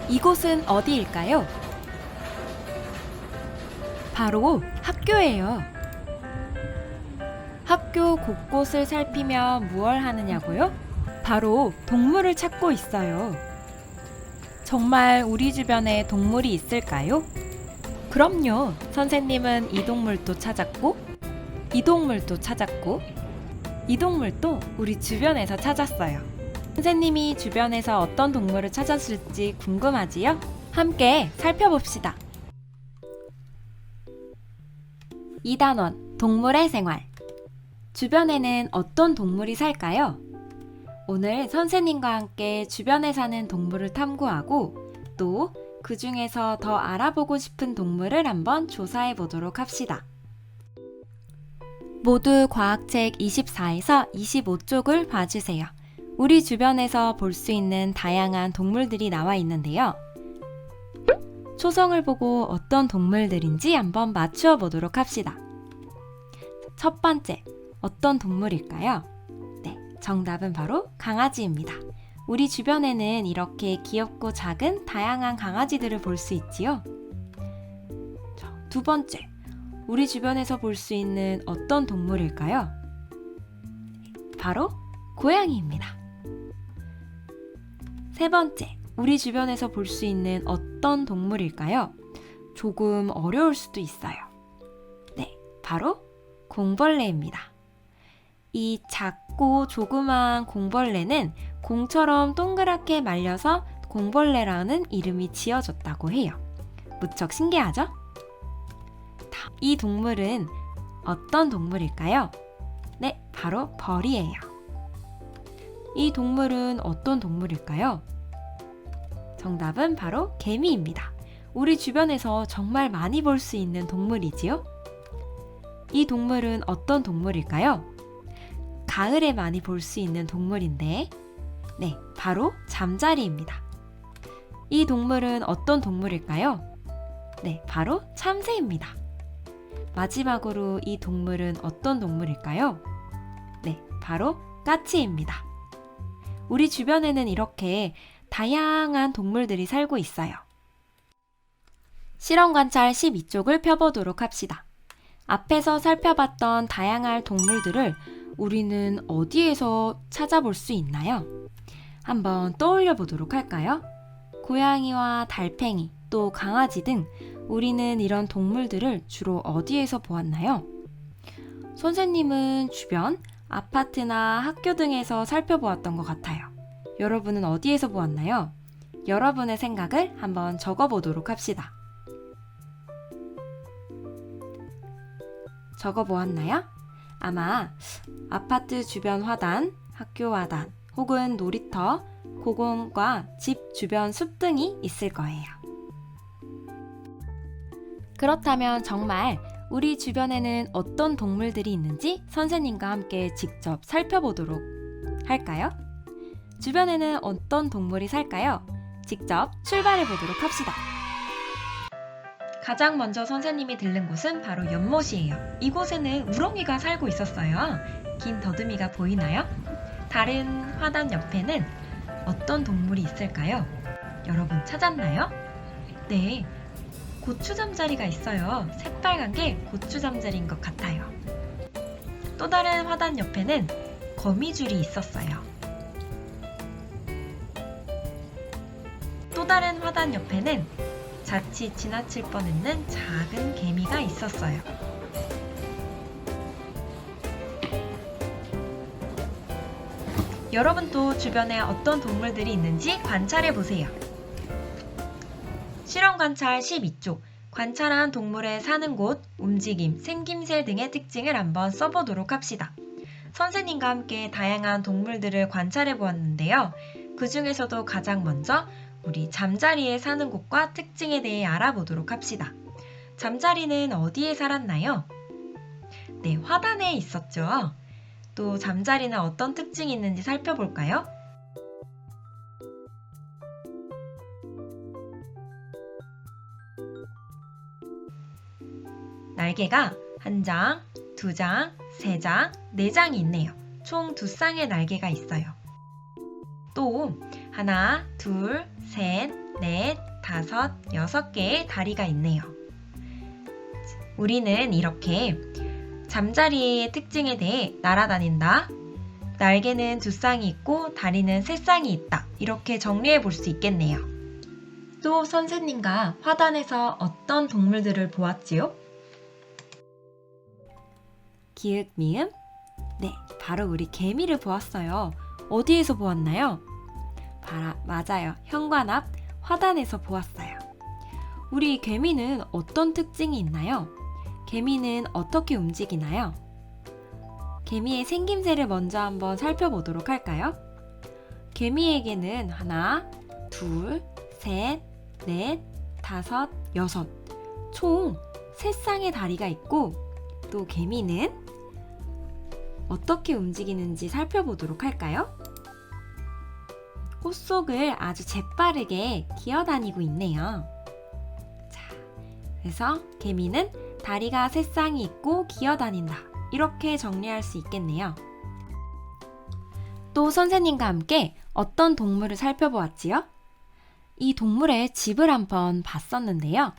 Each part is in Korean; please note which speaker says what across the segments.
Speaker 1: 이곳은 어디일까요? 바로 학교예요. 학교 곳곳을 살피며 무얼 하느냐고요? 바로 동물을 찾고 있어요. 정말 우리 주변에 동물이 있을까요? 그럼요. 선생님은 이 동물도 찾았고, 이 동물도 찾았고, 이 동물도 우리 주변에서 찾았어요. 선생님이 주변에서 어떤 동물을 찾았을지 궁금하지요? 함께 살펴봅시다. 2단원 동물의 생활. 주변에는 어떤 동물이 살까요? 오늘 선생님과 함께 주변에 사는 동물을 탐구하고 또 그 중에서 더 알아보고 싶은 동물을 한번 조사해 보도록 합시다. 모두 과학책 24에서 25쪽을 봐주세요. 우리 주변에서 볼 수 있는 다양한 동물들이 나와 있는데요. 초성을 보고 어떤 동물들인지 한번 맞추어 보도록 합시다. 첫 번째, 어떤 동물일까요? 네, 정답은 바로 강아지입니다. 우리 주변에는 이렇게 귀엽고 작은 다양한 강아지들을 볼 수 있지요. 두 번째, 우리 주변에서 볼 수 있는 어떤 동물일까요? 바로 고양이입니다. 세 번째, 우리 주변에서 볼 수 있는 어떤 동물일까요? 조금 어려울 수도 있어요. 네, 바로 공벌레입니다. 이 작고 조그마한 공벌레는 공처럼 동그랗게 말려서 공벌레라는 이름이 지어졌다고 해요. 무척 신기하죠? 이 동물은 어떤 동물일까요? 네, 바로 벌이에요. 이 동물은 어떤 동물일까요? 정답은 바로 개미입니다. 우리 주변에서 정말 많이 볼 수 있는 동물이지요? 이 동물은 어떤 동물일까요? 가을에 많이 볼 수 있는 동물인데, 네, 바로 잠자리입니다. 이 동물은 어떤 동물일까요? 네, 바로 참새입니다. 마지막으로 이 동물은 어떤 동물일까요? 네, 바로 까치입니다. 우리 주변에는 이렇게 다양한 동물들이 살고 있어요. 실험 관찰 12쪽을 펴보도록 합시다. 앞에서 살펴봤던 다양한 동물들을 우리는 어디에서 찾아볼 수 있나요? 한번 떠올려 보도록 할까요? 고양이와 달팽이, 또 강아지 등 우리는 이런 동물들을 주로 어디에서 보았나요? 선생님은 주변, 아파트나 학교 등에서 살펴보았던 것 같아요. 여러분은 어디에서 보았나요? 여러분의 생각을 한번 적어보도록 합시다. 적어보았나요? 아마 아파트 주변 화단, 학교 화단, 혹은 놀이터, 공원과 집 주변 숲 등이 있을 거예요. 그렇다면 정말 우리 주변에는 어떤 동물들이 있는지 선생님과 함께 직접 살펴보도록 할까요? 주변에는 어떤 동물이 살까요? 직접 출발해 보도록 합시다. 가장 먼저 선생님이 들른 곳은 바로 연못이에요. 이곳에는 우렁이가 살고 있었어요. 긴 더듬이가 보이나요? 다른 화단 옆에는 어떤 동물이 있을까요? 여러분 찾았나요? 네, 고추잠자리가 있어요. 새빨간 게 고추잠자리인 것 같아요. 또 다른 화단 옆에는 거미줄이 있었어요. 또 다른 화단 옆에는 자칫 지나칠 뻔했는 작은 개미가 있었어요. 여러분도 주변에 어떤 동물들이 있는지 관찰해 보세요. 실험 관찰 12쪽, 관찰한 동물의 사는 곳, 움직임, 생김새 등의 특징을 한번 써보도록 합시다. 선생님과 함께 다양한 동물들을 관찰해 보았는데요. 그 중에서도 가장 먼저 우리 잠자리에 사는 곳과 특징에 대해 알아보도록 합시다. 잠자리는 어디에 살았나요? 네, 화단에 있었죠. 또 잠자리는 어떤 특징이 있는지 살펴볼까요? 날개가 1장, 2장, 3장, 4장이 있네요. 총 2쌍의 날개가 있어요. 또 하나, 둘, 셋, 넷, 다섯, 여섯 개의 다리가 있네요. 우리는 이렇게 잠자리의 특징에 대해 날아다닌다, 날개는 두 쌍이 있고 다리는 세 쌍이 있다, 이렇게 정리해 볼 수 있겠네요. 또 선생님과 화단에서 어떤 동물들을 보았지요? 기읍, 미음? 네, 바로 우리 개미를 보았어요. 어디에서 보았나요? 맞아요. 현관 앞 화단에서 보았어요. 우리 개미는 어떤 특징이 있나요? 개미는 어떻게 움직이나요? 개미의 생김새를 먼저 한번 살펴보도록 할까요? 개미에게는 하나, 둘, 셋, 넷, 다섯, 여섯, 총 3쌍의 다리가 있고, 또 개미는 어떻게 움직이는지 살펴보도록 할까요? 꽃 속을 아주 재빠르게 기어다니고 있네요. 자, 그래서 개미는 다리가 3쌍이 있고 기어다닌다, 이렇게 정리할 수 있겠네요. 또 선생님과 함께 어떤 동물을 살펴보았지요? 이 동물의 집을 한번 봤었는데요.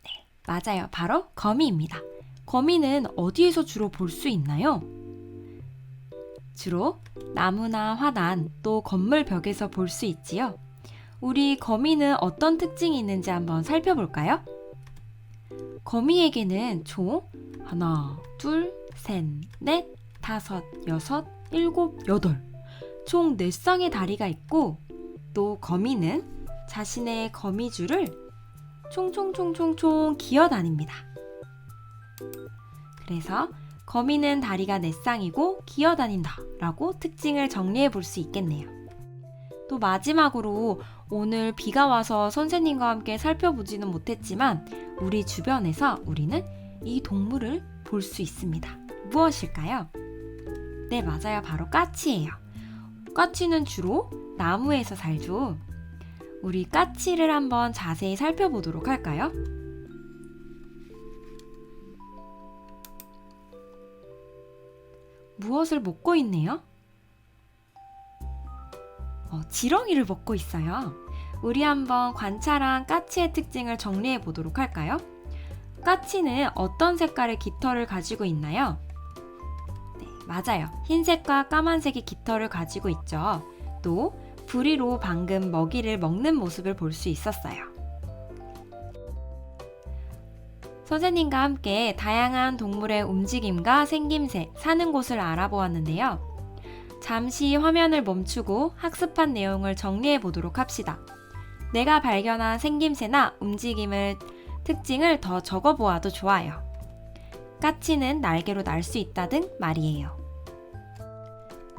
Speaker 1: 네, 맞아요. 바로 거미입니다. 거미는 어디에서 주로 볼 수 있나요? 주로 나무나 화단, 또 건물 벽에서 볼 수 있지요. 우리 거미는 어떤 특징이 있는지 한번 살펴볼까요? 거미에게는 총 하나, 둘, 셋, 넷, 다섯, 여섯, 일곱, 여덟, 총 4쌍의 다리가 있고, 또 거미는 자신의 거미줄을 총총총총총 기어다닙니다. 그래서 거미는 다리가 4쌍이고 기어다닌다 라고 특징을 정리해 볼 수 있겠네요. 또 마지막으로 오늘 비가 와서 선생님과 함께 살펴보지는 못했지만 우리 주변에서 우리는 이 동물을 볼 수 있습니다. 무엇일까요? 네, 맞아요. 바로 까치예요. 까치는 주로 나무에서 살죠. 우리 까치를 한번 자세히 살펴보도록 할까요? 무엇을 먹고 있네요? 지렁이를 먹고 있어요. 우리 한번 관찰한 까치의 특징을 정리해 보도록 할까요? 까치는 어떤 색깔의 깃털을 가지고 있나요? 네, 맞아요. 흰색과 까만색의 깃털을 가지고 있죠. 또 부리로 방금 먹이를 먹는 모습을 볼 수 있었어요. 선생님과 함께 다양한 동물의 움직임과 생김새, 사는 곳을 알아보았는데요. 잠시 화면을 멈추고 학습한 내용을 정리해 보도록 합시다. 내가 발견한 생김새나 움직임을 특징을 더 적어보아도 좋아요. 까치는 날개로 날 수 있다 등 말이에요.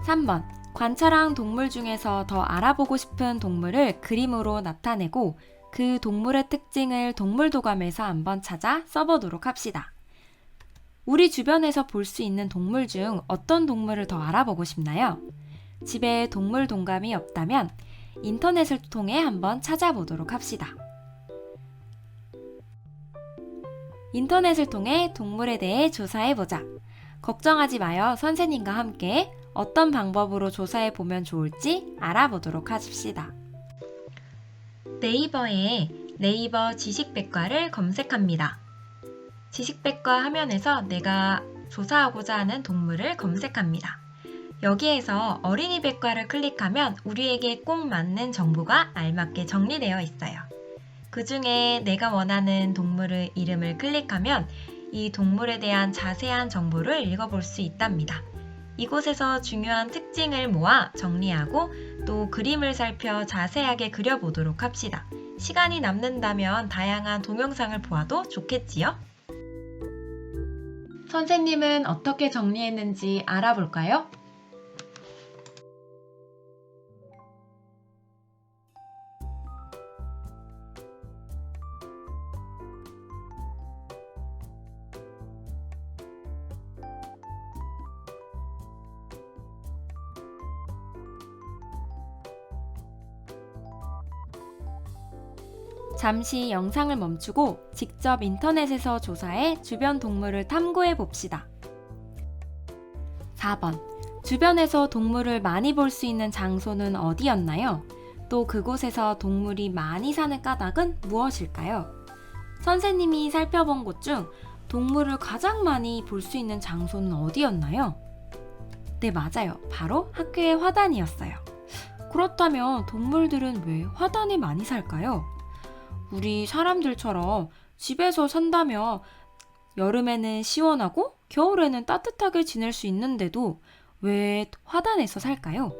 Speaker 1: 3번. 관찰한 동물 중에서 더 알아보고 싶은 동물을 그림으로 나타내고 그 동물의 특징을 동물도감에서 한번 찾아 써보도록 합시다. 우리 주변에서 볼 수 있는 동물 중 어떤 동물을 더 알아보고 싶나요? 집에 동물 동감이 없다면 인터넷을 통해 한번 찾아보도록 합시다. 인터넷을 통해 동물에 대해 조사해보자. 걱정하지 마요. 선생님과 함께 어떤 방법으로 조사해보면 좋을지 알아보도록 합시다. 네이버에 네이버 지식백과를 검색합니다. 지식백과 화면에서 내가 조사하고자 하는 동물을 검색합니다. 여기에서 어린이백과를 클릭하면 우리에게 꼭 맞는 정보가 알맞게 정리되어 있어요. 그 중에 내가 원하는 동물의 이름을 클릭하면 이 동물에 대한 자세한 정보를 읽어볼 수 있답니다. 이곳에서 중요한 특징을 모아 정리하고 또 그림을 살펴 자세하게 그려보도록 합시다. 시간이 남는다면 다양한 동영상을 보아도 좋겠지요? 선생님은 어떻게 정리했는지 알아볼까요? 잠시 영상을 멈추고 직접 인터넷에서 조사해 주변 동물을 탐구해 봅시다. 4번. 주변에서 동물을 많이 볼 수 있는 장소는 어디였나요? 또 그곳에서 동물이 많이 사는 까닭은 무엇일까요? 선생님이 살펴본 곳 중 동물을 가장 많이 볼 수 있는 장소는 어디였나요? 네, 맞아요. 바로 학교의 화단이었어요. 그렇다면 동물들은 왜 화단에 많이 살까요? 우리 사람들처럼 집에서 산다면 여름에는 시원하고 겨울에는 따뜻하게 지낼 수 있는데도 왜 화단에서 살까요?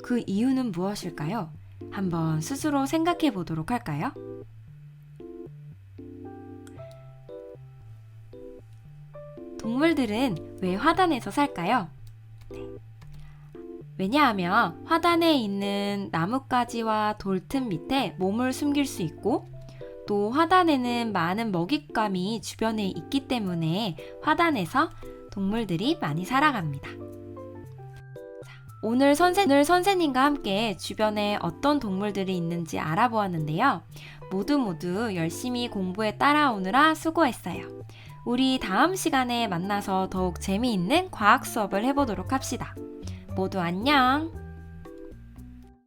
Speaker 1: 그 이유는 무엇일까요? 한번 스스로 생각해 보도록 할까요? 동물들은 왜 화단에서 살까요? 왜냐하면 화단에 있는 나뭇가지와 돌틈 밑에 몸을 숨길 수 있고 또 화단에는 많은 먹잇감이 주변에 있기 때문에 화단에서 동물들이 많이 살아갑니다. 오늘 선생님과 함께 주변에 어떤 동물들이 있는지 알아보았는데요. 모두 열심히 공부에 따라오느라 수고했어요. 우리 다음 시간에 만나서 더욱 재미있는 과학 수업을 해보도록 합시다. 모두 안녕!